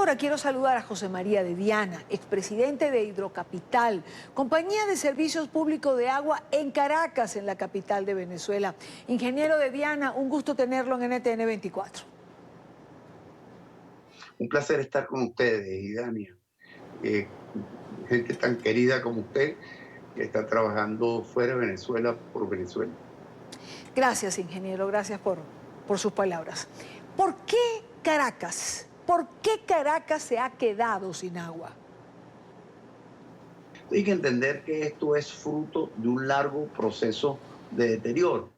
ahora quiero saludar a José María de Diana, expresidente de Hidrocapital, compañía de servicios públicos de agua en Caracas, en la capital de Venezuela. Ingeniero de Diana, un gusto tenerlo en NTN 24. Un placer estar con ustedes, Idania. Gente tan querida como usted que está trabajando fuera de Venezuela por Venezuela. Gracias, ingeniero, gracias por sus palabras. ¿Por qué Caracas? ¿Por qué Caracas se ha quedado sin agua? Hay que entender que esto es fruto de un largo proceso de deterioro.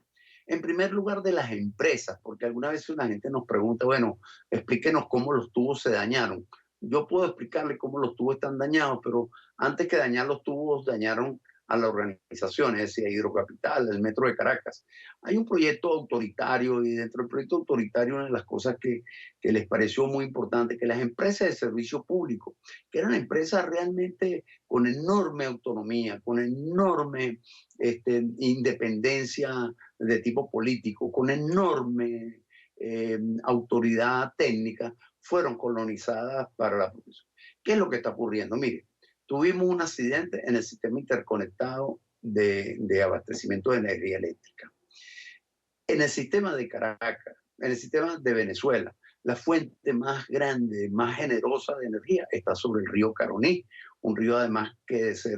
En primer lugar, de las empresas, porque alguna vez una gente nos pregunta, bueno, explíquenos cómo los tubos se dañaron. Yo puedo explicarle cómo los tubos están dañados, pero antes que dañar los tubos, dañaron a la organización, es decir, a Hidrocapital, el Metro de Caracas. Hay un proyecto autoritario y dentro del proyecto autoritario una de las cosas que les pareció muy importante, que las empresas de servicio público, que eran empresas realmente con enorme autonomía, con enorme independencia de tipo político, con enorme autoridad técnica, fueron colonizadas para la producción. ¿Qué es lo que está ocurriendo? Mire, tuvimos un accidente en el sistema interconectado de abastecimiento de energía eléctrica. En el sistema de Caracas, en el sistema de Venezuela, la fuente más grande, más generosa de energía está sobre el río Caroní, un río además que de ser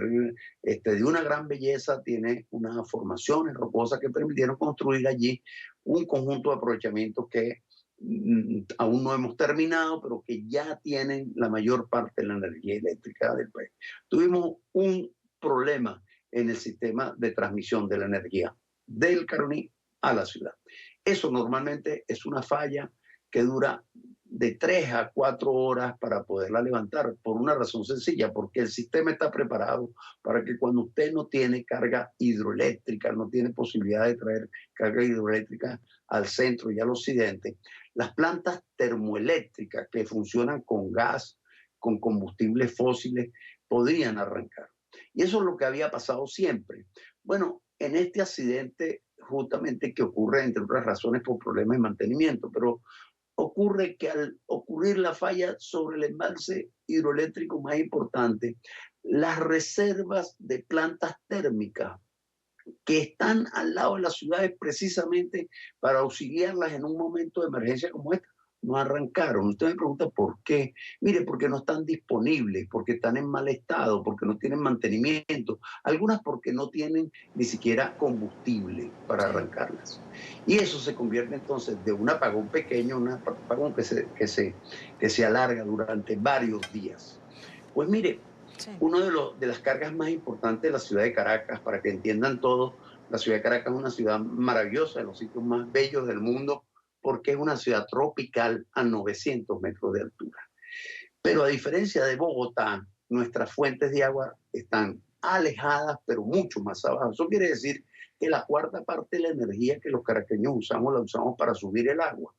de una gran belleza tiene unas formaciones rocosas que permitieron construir allí un conjunto de aprovechamientos que aún no hemos terminado, pero que ya tienen la mayor parte de la energía eléctrica del país. Tuvimos un problema en el sistema de transmisión de la energía del Caroní a la ciudad. Eso normalmente es una falla que dura de 3 a 4 horas para poderla levantar, por una razón sencilla, porque el sistema está preparado para que cuando usted no tiene carga hidroeléctrica, no tiene posibilidad de traer carga hidroeléctrica al centro y al occidente, las plantas termoeléctricas que funcionan con gas, con combustibles fósiles, podrían arrancar. Y eso es lo que había pasado siempre. Bueno, en este accidente justamente que ocurre, entre otras razones, por problemas de mantenimiento, pero ocurre que al ocurrir la falla sobre el embalse hidroeléctrico más importante, las reservas de plantas térmicas que están al lado de las ciudades precisamente para auxiliarlas en un momento de emergencia como esta, no arrancaron. Usted me pregunta por qué. Mire, porque no están disponibles, porque están en mal estado, porque no tienen mantenimiento, algunas porque no tienen ni siquiera combustible para Sí. arrancarlas. Y eso se convierte entonces de un apagón pequeño, un apagón que se alarga durante varios días. Pues mire, Sí. una de las cargas más importantes de la ciudad de Caracas, para que entiendan todo, la ciudad de Caracas es una ciudad maravillosa, de los sitios más bellos del mundo, porque es una ciudad tropical a 900 metros de altura. Pero a diferencia de Bogotá, nuestras fuentes de agua están alejadas, pero mucho más abajo. Eso quiere decir que la cuarta parte de la energía que los caraqueños usamos, la usamos para subir el agua.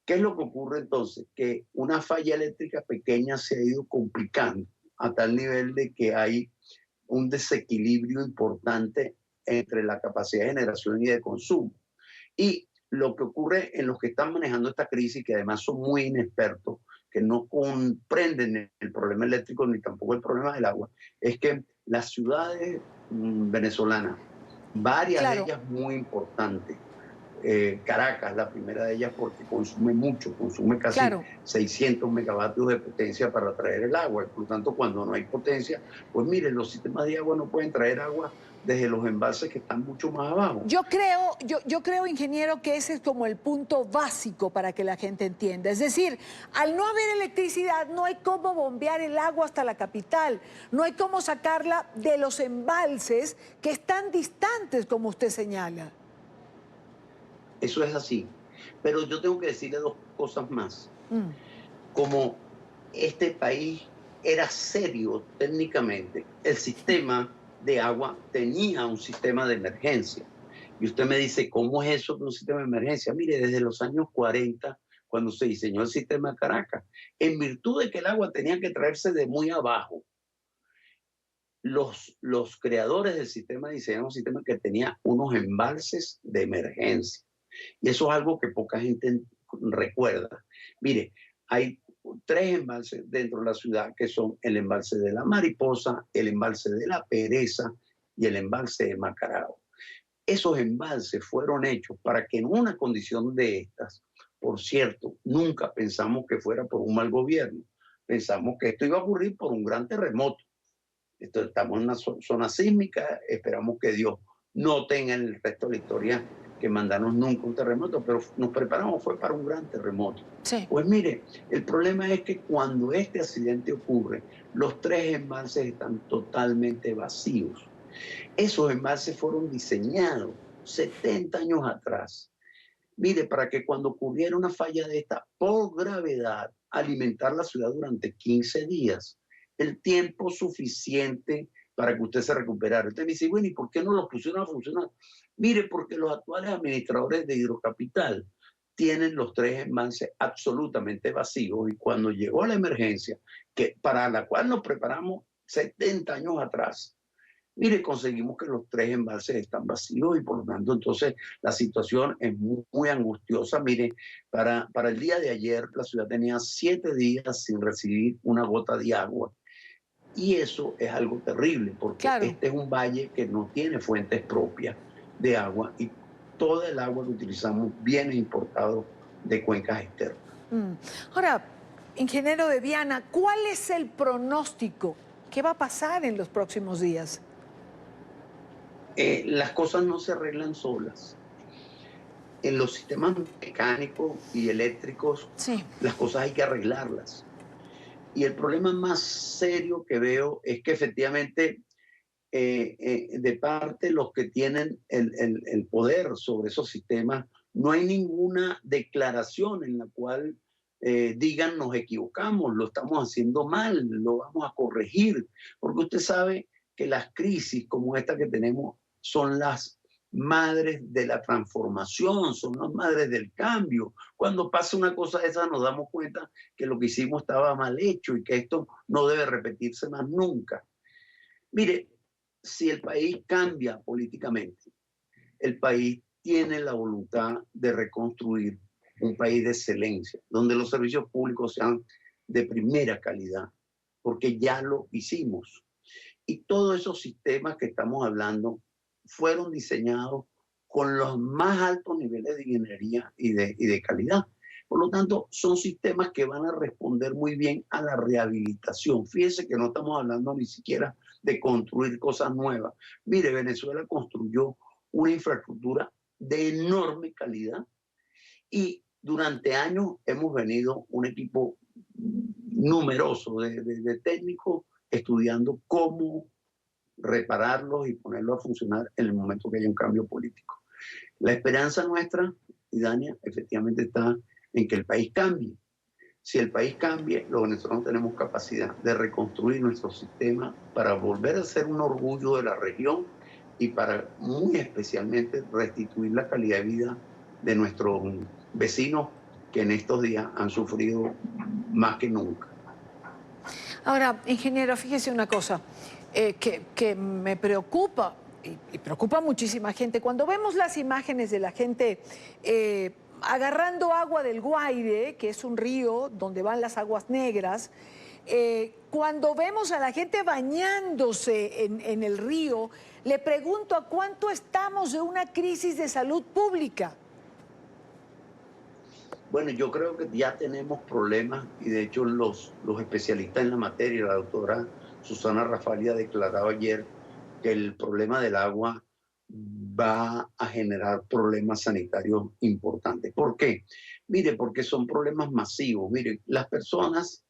¿Qué es lo que ocurre entonces? Que una falla eléctrica pequeña se ha ido complicando a tal nivel de que hay un desequilibrio importante entre la capacidad de generación y de consumo. Y lo que ocurre en los que están manejando esta crisis, que además son muy inexpertos, que no comprenden el problema eléctrico ni tampoco el problema del agua, es que las ciudades venezolanas, varias de Claro. ellas muy importantes, Caracas, la primera de ellas, porque consume mucho, consume casi Claro. 600 megavatios de potencia para traer el agua. Por lo tanto, cuando no hay potencia, pues miren, los sistemas de agua no pueden traer agua desde los embalses que están mucho más abajo. Yo creo, ingeniero, que ese es como el punto básico para que la gente entienda. Es decir, al no haber electricidad, no hay cómo bombear el agua hasta la capital, no hay cómo sacarla de los embalses que están distantes, como usted señala. Eso es así. Pero yo tengo que decirle dos cosas más. Mm. Como este país era serio técnicamente, el sistema de agua tenía un sistema de emergencia. Y usted me dice, ¿cómo es eso de un sistema de emergencia? Mire, desde los años 40, cuando se diseñó el sistema de Caracas, en virtud de que el agua tenía que traerse de muy abajo, los creadores del sistema diseñaron un sistema que tenía unos embalses de emergencia. Y eso es algo que poca gente recuerda. Mire, hay tres embalses dentro de la ciudad, que son el embalse de la Mariposa, el embalse de la Pereza y el embalse de Macarao. Esos embalses fueron hechos para que en una condición de estas, por cierto, nunca pensamos que fuera por un mal gobierno, pensamos que esto iba a ocurrir por un gran terremoto. Estamos en una zona sísmica, esperamos que Dios no tenga en el resto de la historia que mandarnos nunca un terremoto, pero nos preparamos, fue para un gran terremoto. Sí. Pues mire, el problema es que cuando este accidente ocurre, los tres embalses están totalmente vacíos. Esos embalses fueron diseñados 70 años atrás. Mire, para que cuando ocurriera una falla de esta por gravedad, alimentar la ciudad durante 15 días, el tiempo suficiente para que usted se recuperara. Usted me dice, bueno, ¿y por qué no los pusieron a funcionar? Mire, porque los actuales administradores de Hidrocapital tienen los tres embalses absolutamente vacíos y cuando llegó la emergencia, que para la cual nos preparamos 70 años atrás, mire, conseguimos que los tres embalses están vacíos y por lo tanto entonces la situación es muy angustiosa. Mire, para el día de ayer la ciudad tenía 7 días sin recibir una gota de agua. Y eso es algo terrible porque Claro. este es un valle que no tiene fuentes propias de agua y toda el agua que utilizamos viene importado de cuencas externas. Ahora, ingeniero de Viana, ¿cuál es el pronóstico? ¿Qué va a pasar en los próximos días? Las cosas no se arreglan solas. En los sistemas mecánicos y eléctricos, Sí. las cosas hay que arreglarlas. Y el problema más serio que veo es que efectivamente de parte de los que tienen el poder sobre esos sistemas, no hay ninguna declaración en la cual digan nos equivocamos, lo estamos haciendo mal, lo vamos a corregir, porque usted sabe que las crisis como esta que tenemos son las madres de la transformación, son las madres del cambio. Cuando pasa una cosa de esa nos damos cuenta que lo que hicimos estaba mal hecho y que esto no debe repetirse más nunca. Mire, si el país cambia políticamente, el país tiene la voluntad de reconstruir un país de excelencia, donde los servicios públicos sean de primera calidad, porque ya lo hicimos. Y todos esos sistemas que estamos hablando fueron diseñados con los más altos niveles de ingeniería y de calidad. Por lo tanto, son sistemas que van a responder muy bien a la rehabilitación. Fíjense que no estamos hablando ni siquiera de construir cosas nuevas. Mire, Venezuela construyó una infraestructura de enorme calidad y durante años hemos venido un equipo numeroso de técnicos estudiando cómo repararlos y ponerlos a funcionar en el momento que haya un cambio político. La esperanza nuestra, y Dania, efectivamente está en que el país cambie. Si el país cambie, los venezolanos tenemos capacidad de reconstruir nuestro sistema para volver a ser un orgullo de la región y para muy especialmente restituir la calidad de vida de nuestros vecinos que en estos días han sufrido más que nunca. Ahora, ingeniero, fíjese una cosa que me preocupa y preocupa a muchísima gente. Cuando vemos las imágenes de la gente agarrando agua del Guaire, que es un río donde van las aguas negras, cuando vemos a la gente bañándose en el río, le pregunto a cuánto estamos de una crisis de salud pública. Bueno, yo creo que ya tenemos problemas y de hecho los especialistas en la materia, la doctora Susana Rafali ha declarado ayer que el problema del agua va a generar problemas sanitarios importantes. ¿Por qué? Mire, porque son problemas masivos. Mire, las personas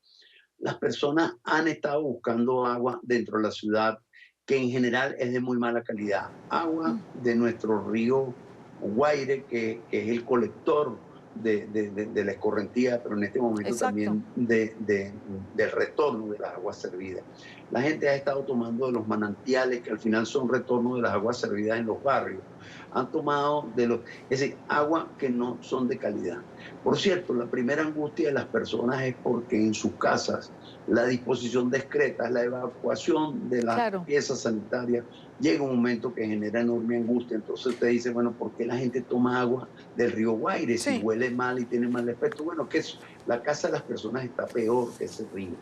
han estado buscando agua dentro de la ciudad que en general es de muy mala calidad. Agua de nuestro río Guaire, que es el colector de la escorrentía, pero en este momento Exacto. también del retorno de las aguas servidas. La gente ha estado tomando de los manantiales, que al final son retorno de las aguas servidas en los barrios. Han tomado es decir, agua que no son de calidad. Por cierto, la primera angustia de las personas es porque en sus casas la disposición discreta, la evacuación de las piezas sanitarias, llega un momento que genera enorme angustia. Entonces usted dice, bueno, ¿por qué la gente toma agua del río Guaire si huele mal y tiene mal aspecto? Bueno, que es La casa de las personas está peor que ese río.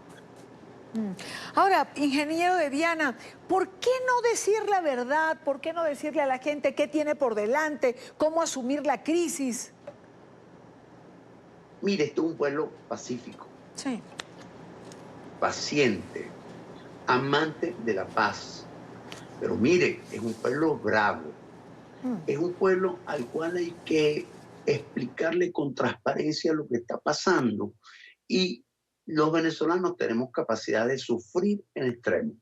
Ahora, ingeniero de Viana, ¿por qué no decir la verdad? ¿Por qué no decirle a la gente qué tiene por delante? ¿Cómo asumir la crisis? Mire, este es un pueblo pacífico, Sí. paciente, amante de la paz. Pero mire, es un pueblo bravo. Es un pueblo al cual hay que explicarle con transparencia lo que está pasando. Y los venezolanos tenemos capacidad de sufrir en extremo,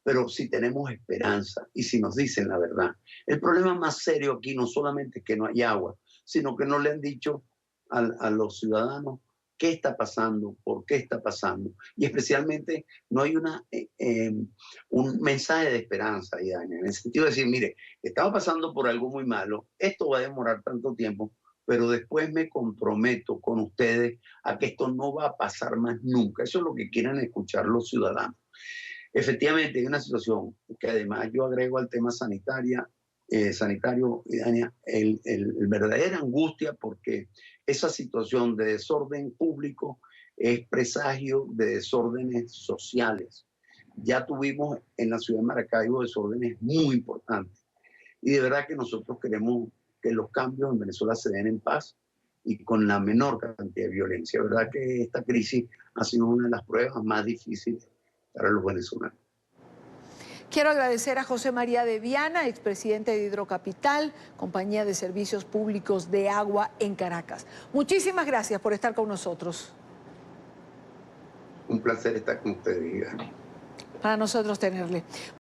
pero si tenemos esperanza y si nos dicen la verdad. El problema más serio aquí no solamente es que no hay agua, sino que no le han dicho a los ciudadanos qué está pasando, por qué está pasando. Y especialmente no hay un mensaje de esperanza, Idaña, en el sentido de decir, mire, estamos pasando por algo muy malo, esto va a demorar tanto tiempo, pero después me comprometo con ustedes a que esto no va a pasar más nunca. Eso es lo que quieren escuchar los ciudadanos. Efectivamente, hay una situación que además yo agrego al tema sanitario, Dania, el verdadera angustia porque esa situación de desorden público es presagio de desórdenes sociales. Ya tuvimos en la ciudad de Maracaibo desórdenes muy importantes y de verdad que nosotros queremos que los cambios en Venezuela se den en paz y con la menor cantidad de violencia. Verdad que esta crisis ha sido una de las pruebas más difíciles para los venezolanos. Quiero agradecer a José María de Viana, expresidente de Hidrocapital, compañía de servicios públicos de agua en Caracas. Muchísimas gracias por estar con nosotros. Un placer estar con ustedes, Iván. Para nosotros tenerle.